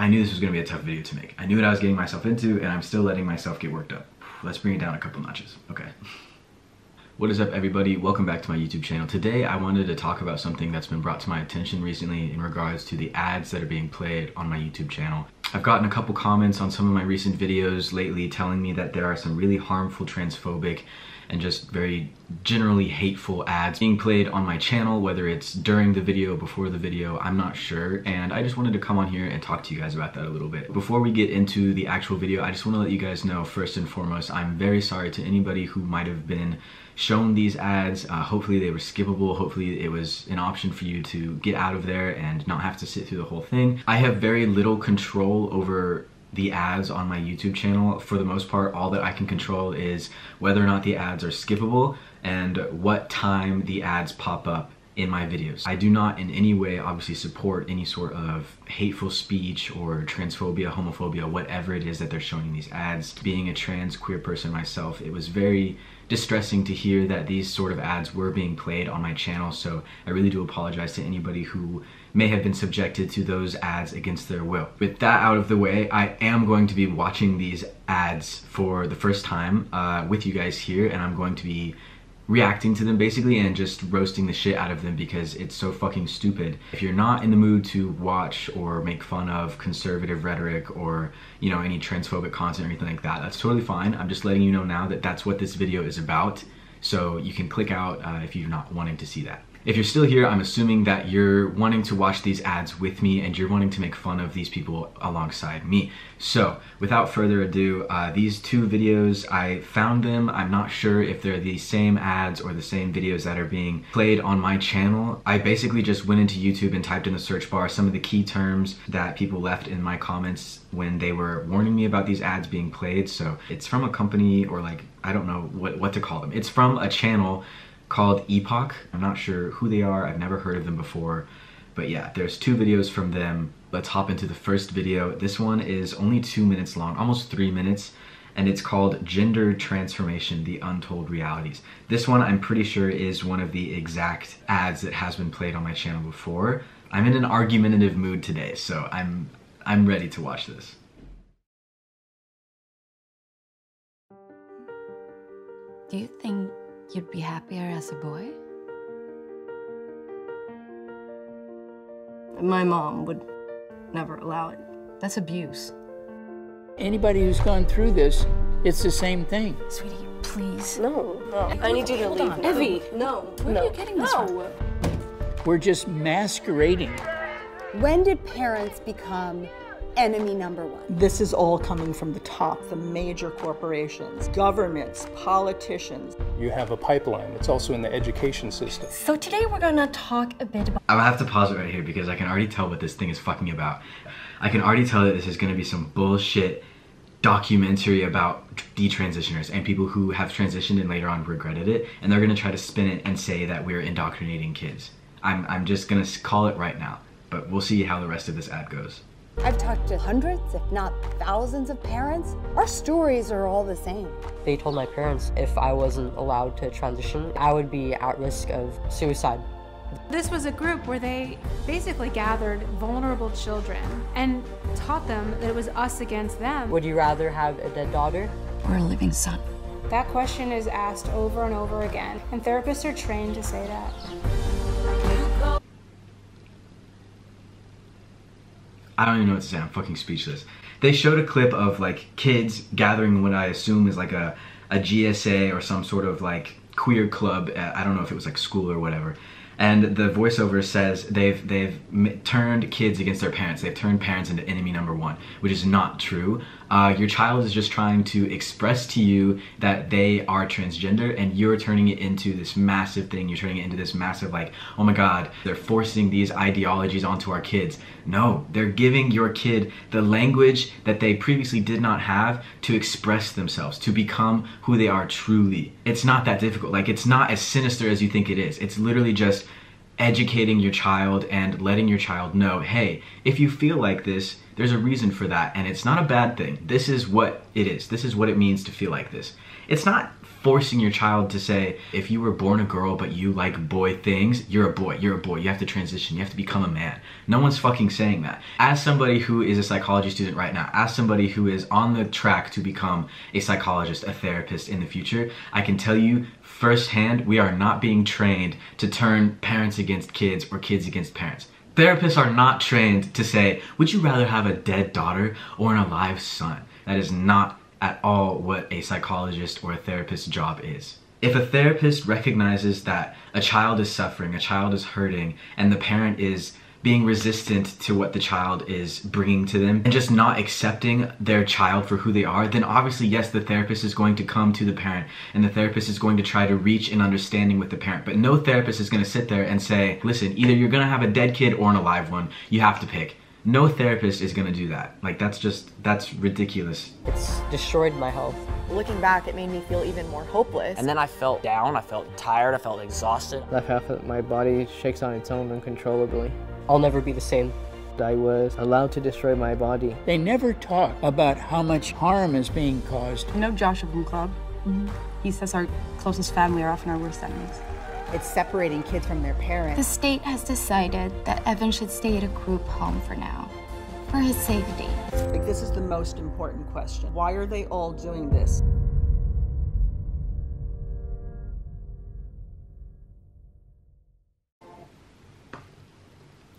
I knew this was gonna be a tough video to make. I knew what I was getting myself into, and I'm still letting myself get worked up. Let's bring it down a couple notches, okay? What is up, everybody? Welcome back to my YouTube channel. Today I wanted to talk about something that's been brought to my attention recently in regards to the ads that are being played on my YouTube channel. I've gotten a couple comments on some of my recent videos lately telling me that there are some really harmful, transphobic, and just very generally hateful ads being played on my channel, whether it's during the video, before the video, I'm not sure. And I just wanted to come on here and talk to you guys about that a little bit. Before we get into the actual video, I just want to let you guys know, first and foremost, I'm very sorry to anybody who might have been shown these ads. Hopefully they were skippable. Hopefully it was an option for you to get out of there and not have to sit through the whole thing. I have very little control over the ads on my YouTube channel. For the most part, all that I can control is whether or not the ads are skippable and what time the ads pop up in my videos. I do not in any way obviously support any sort of hateful speech or transphobia, homophobia, whatever it is that they're showing in these ads. Being a trans queer person myself, it was very distressing to hear that these sort of ads were being played on my channel, so I really do apologize to anybody who may have been subjected to those ads against their will. With that out of the way, I am going to be watching these ads for the first time with you guys here, and I'm going to be reacting to them basically and just roasting the shit out of them because it's so fucking stupid. If you're not in the mood to watch or make fun of conservative rhetoric or, you know, any transphobic content or anything like that, that's totally fine. I'm just letting you know now that that's what this video is about, so you can click out if you're not wanting to see that. If you're still here, I'm assuming that you're wanting to watch these ads with me and you're wanting to make fun of these people alongside me. So without further ado, these two videos, I found them. I'm not sure if they're the same ads or the same videos that are being played on my channel. I basically just went into YouTube and typed in the search bar some of the key terms that people left in my comments when they were warning me about these ads being played. So it's from a company, or like, I don't know what to call them. It's from a channel called Epoch. I'm not sure who they are. I've never heard of them before. But yeah, there's two videos from them. Let's hop into the first video. This one is only 2 minutes long, almost 3 minutes, and it's called Gender Transformation, The Untold Realities. This one I'm pretty sure is one of the exact ads that has been played on my channel before. I'm in an argumentative mood today, so I'm ready to watch this. Do you think you'd be happier as a boy? My mom would never allow it. That's abuse. Anybody who's gone through this, it's the same thing. Sweetie, please. No. I need you to leave. Evie, no. Where are you getting this from? We're just masquerading. When did parents become enemy number one? This is all coming from the top, the major corporations, governments, politicians. You have a pipeline. It's also in the education system. So today we're gonna talk a bit about... I'm gonna have to pause it right here because I can already tell what this thing is fucking about. I can already tell that this is gonna be some bullshit documentary about detransitioners and people who have transitioned and later on regretted it, and they're gonna try to spin it and say that we're indoctrinating kids. I'm just gonna call it right now, but we'll see how the rest of this ad goes. I've talked to hundreds, if not thousands of parents. Our stories are all the same. They told my parents if I wasn't allowed to transition, I would be at risk of suicide. This was a group where they basically gathered vulnerable children and taught them that it was us against them. Would you rather have a dead daughter Or a living son? That question is asked over and over again, and therapists are trained to say that. I don't even know what to say, I'm fucking speechless. They showed a clip of like kids gathering what I assume is like a GSA or some sort of like queer club. I don't know if it was like school or whatever. And the voiceover says they've turned kids against their parents. They've turned parents into enemy number one, which is not true. Your child is just trying to express to you that they are transgender, and you're turning it into this massive thing. You're turning it into this massive like, oh my God, they're forcing these ideologies onto our kids. No, they're giving your kid the language that they previously did not have to express themselves, to become who they are truly. It's not that difficult. Like, it's not as sinister as you think it is. It's literally just educating your child and letting your child know, hey, if you feel like this, There's a reason for that, and it's not a bad thing. This is what it is. This is what it means to feel like this. It's not forcing your child to say, if you were born a girl but you like boy things, you're a boy, you're a boy. You have to transition, you have to become a man. No one's fucking saying that. As somebody who is a psychology student right now, as somebody who is on the track to become a psychologist, a therapist in the future, I can tell you firsthand, we are not being trained to turn parents against kids or kids against parents. Therapists are not trained to say, would you rather have a dead daughter or an alive son? That is not at all what a psychologist or a therapist's job is. If a therapist recognizes that a child is suffering, a child is hurting, and the parent is being resistant to what the child is bringing to them and just not accepting their child for who they are, then obviously, yes, the therapist is going to come to the parent and the therapist is going to try to reach an understanding with the parent. But no therapist is going to sit there and say, listen, either you're going to have a dead kid or an alive one. You have to pick. No therapist is going to do that. Like, that's ridiculous. It's destroyed my health. Looking back, it made me feel even more hopeless. And then I felt down, I felt tired, I felt exhausted. Left half of my body shakes on its own uncontrollably. I'll never be the same. I was allowed to destroy my body. They never talk about how much harm is being caused. You know Joshua from Club? He says our closest family are often our worst enemies. It's separating kids from their parents. The state has decided that Evan should stay at a group home for now, for his safety. Like, this is the most important question. Why are they all doing this?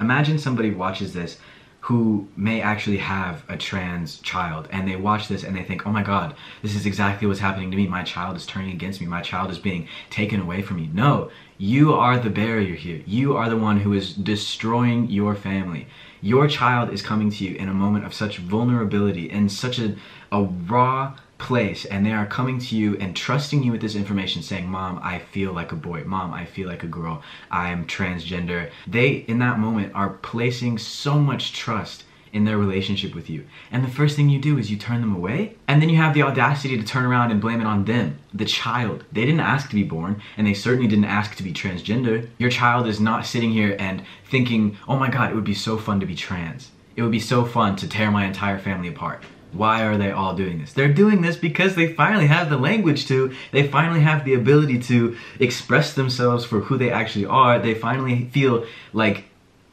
Imagine somebody watches this who may actually have a trans child, and they watch this and they think, oh my god, this is exactly what's happening to me. My child is turning against me. My child is being taken away from me. No, you are the barrier here. You are the one who is destroying your family. Your child is coming to you in a moment of such vulnerability and such a raw place, and they are coming to you and trusting you with this information, saying, Mom, I feel like a boy. Mom, I feel like a girl. I'm transgender. They, in that moment, are placing so much trust in their relationship with you. And the first thing you do is you turn them away, and then you have the audacity to turn around and blame it on them, the child. They didn't ask to be born, and they certainly didn't ask to be transgender. Your child is not sitting here and thinking, oh my god, it would be so fun to be trans. It would be so fun to tear my entire family apart. Why are they all doing this? They're doing this because they finally have the language to, they finally have the ability to express themselves for who they actually are. They finally feel like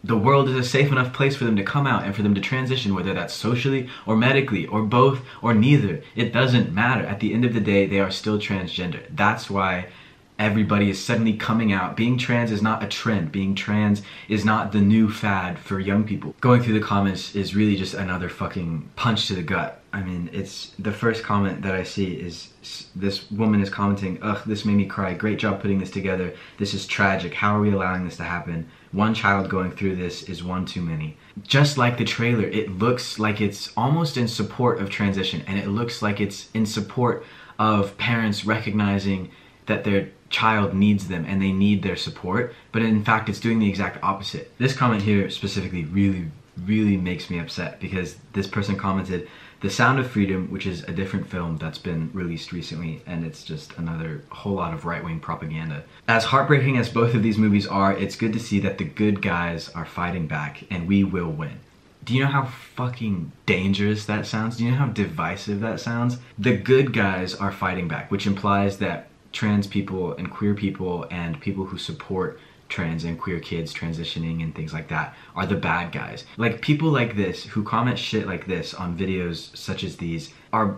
the world is a safe enough place for them to come out and for them to transition, whether that's socially or medically or both or neither. It doesn't matter. At the end of the day, they are still transgender. That's why everybody is suddenly coming out. Being trans is not a trend. Being trans is not the new fad for young people. Going through the comments is really just another fucking punch to the gut. I mean, it's the first comment that I see is this woman is commenting, ugh, this made me cry. Great job putting this together. This is tragic. How are we allowing this to happen? One child going through this is one too many. Just like the trailer, it looks like it's almost in support of transition, and it looks like it's in support of parents recognizing that their child needs them and they need their support, but in fact it's doing the exact opposite. This comment here specifically really makes me upset, because this person commented, The Sound of Freedom, which is a different film that's been released recently, and it's just another whole lot of right-wing propaganda. As heartbreaking as both of these movies are, it's good to see that the good guys are fighting back and we will win. Do you know how fucking dangerous that sounds? Do you know how divisive that sounds? The good guys are fighting back, which implies that trans people and queer people and people who support trans and queer kids transitioning and things like that are the bad guys. Like, people like this who comment shit like this on videos such as these are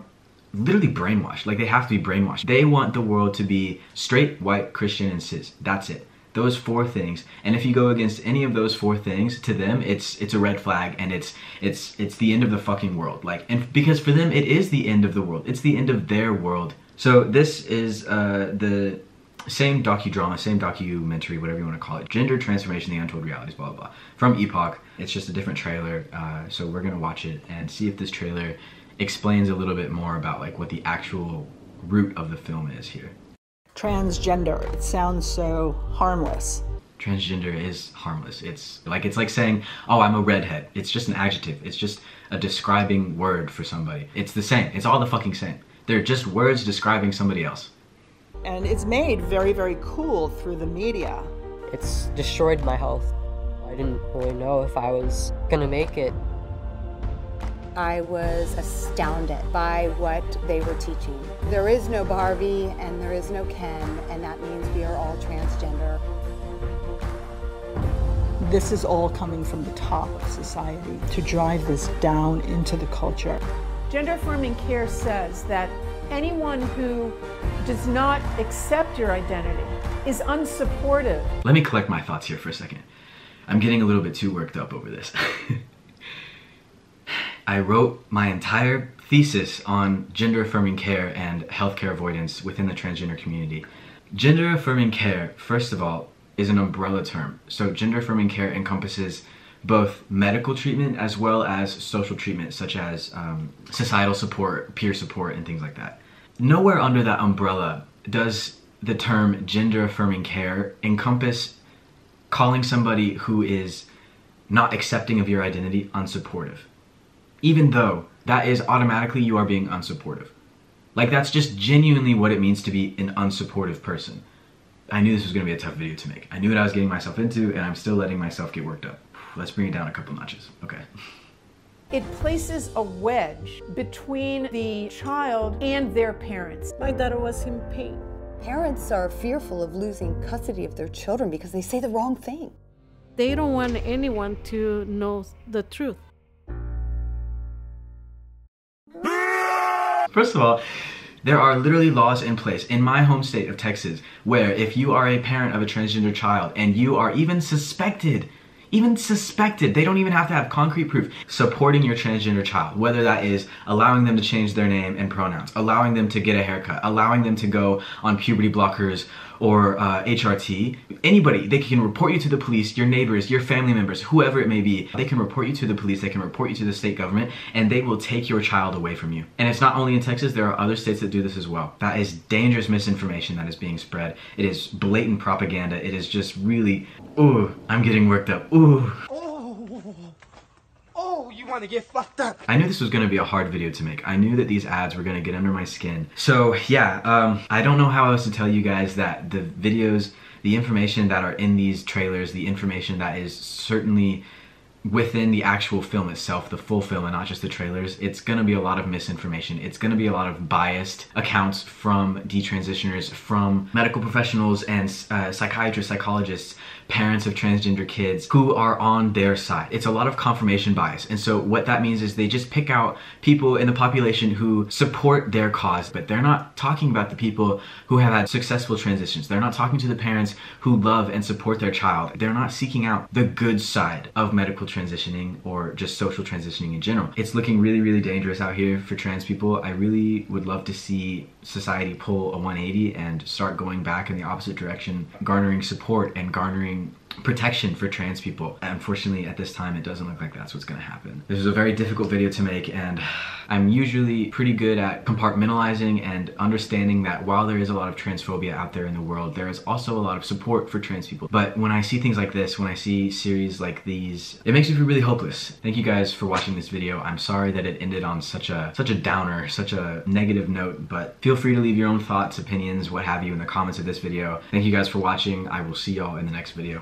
literally brainwashed. Like, they have to be brainwashed. They want the world to be straight, white, Christian, and cis. That's it. Those four things. And if you go against any of those four things, to them it's a red flag, and it's the end of the fucking world. Like, and because for them it is the end of the world. It's the end of their world. So this is the same docudrama, same documentary, whatever you want to call it. Gender Transformation, The Untold Realities, blah, blah, blah. From Epoch. It's just a different trailer. So we're going to watch it and see if this trailer explains a little bit more about like what the actual root of the film is here. Transgender, it sounds so harmless. Transgender is harmless. It's like saying, oh, I'm a redhead. It's just an adjective. It's just a describing word for somebody. It's the same. It's all the fucking same. They're just words describing somebody else. And it's made very, very cool through the media. It's destroyed my health. I didn't really know if I was gonna make it. I was astounded by what they were teaching. There is no Barbie and there is no Ken, and that means we are all transgender. This is all coming from the top of society to drive this down into the culture. Gender affirming care says that anyone who does not accept your identity is unsupportive. Let me collect my thoughts here for a second. I'm getting a little bit too worked up over this. I wrote my entire thesis on gender affirming care and healthcare avoidance within the transgender community. Gender affirming care, first of all, is an umbrella term. So gender affirming care encompasses both medical treatment as well as social treatment, such as societal support, peer support, and things like that. Nowhere under that umbrella does the term gender affirming care encompass calling somebody who is not accepting of your identity unsupportive, even though that is automatically you are being unsupportive. Like, that's just genuinely what it means to be an unsupportive person. I knew this was going to be a tough video to make. I knew what I was getting myself into, and I'm still letting myself get worked up. Let's bring it down a couple notches. Okay. It places a wedge between the child and their parents. My daughter was in pain. Parents are fearful of losing custody of their children because they say the wrong thing. They don't want anyone to know the truth. First of all, there are literally laws in place in my home state of Texas where if you are a parent of a transgender child and you are even suspected, they don't even have to have concrete proof, supporting your transgender child, whether that is allowing them to change their name and pronouns, allowing them to get a haircut, allowing them to go on puberty blockers or HRT, anybody, they can report you to the police, your neighbors, your family members, whoever it may be. They can report you to the police, they can report you to the state government, and they will take your child away from you. And it's not only in Texas, there are other states that do this as well. That is dangerous misinformation that is being spread. It is blatant propaganda. It is just really, ooh, I'm getting worked up, ooh. You want to get fucked up. I knew this was going to be a hard video to make. I knew that these ads were going to get under my skin. So yeah, I don't know how else to tell you guys that the videos, the information that are in these trailers, the information that is certainly within the actual film itself, the full film and not just the trailers, it's gonna be a lot of misinformation. It's gonna be a lot of biased accounts from detransitioners, from medical professionals and psychiatrists, psychologists, parents of transgender kids who are on their side. It's a lot of confirmation bias. And so what that means is they just pick out people in the population who support their cause, but they're not talking about the people who have had successful transitions. They're not talking to the parents who love and support their child. They're not seeking out the good side of medical transitioning or just social transitioning in general. It's looking really, really dangerous out here for trans people. I really would love to see society pull a 180 and start going back in the opposite direction, garnering support and garnering protection for trans people. Unfortunately, at this time, it doesn't look like that's what's gonna happen. This is a very difficult video to make, and I'm usually pretty good at compartmentalizing and understanding that while there is a lot of transphobia out there in the world, there is also a lot of support for trans people. But when I see things like this, when I see series like these, it makes me feel really hopeless. Thank you guys for watching this video. I'm sorry that it ended on such a downer, such a negative note, but feel free to leave your own thoughts, opinions, what have you in the comments of this video. Thank you guys for watching. I will see y'all in the next video.